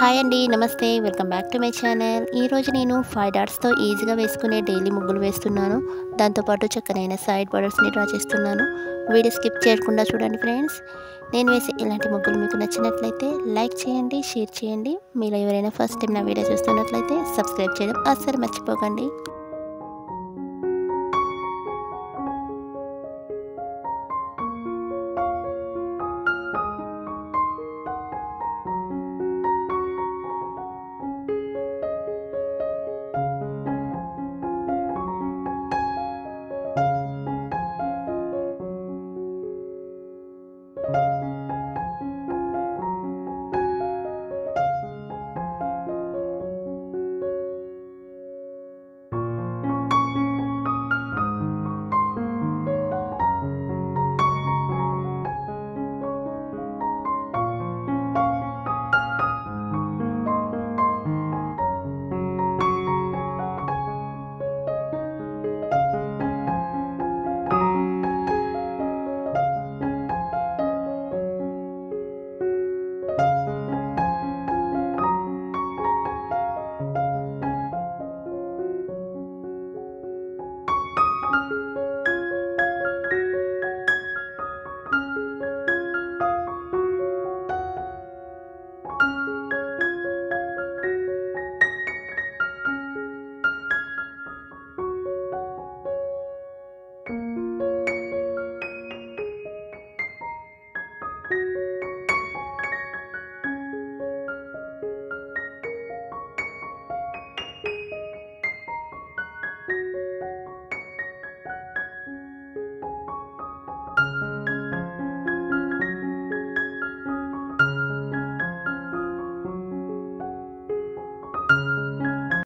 Hi అండి, నమస్తే. Welcome back to my channel. ఈరోజు నేను 5 డాట్స్తో ఈజీగా వేసుకునే డైలీ ముగ్గులు వేస్తున్నాను. దాంతోపాటు చక్కనైన సైడ్ బార్డర్స్ని డ్రా చేస్తున్నాను. వీడియో స్కిప్ చేయకుండా చూడండి ఫ్రెండ్స్. నేను వేసే ఇలాంటి ముగ్గులు మీకు నచ్చినట్లయితే లైక్ చేయండి, షేర్ చేయండి. మీలో ఎవరైనా ఫస్ట్ టైం నా వీడియో చూస్తున్నట్లయితే సబ్స్క్రైబ్ చేయడం అస్సలు మర్చిపోకండి.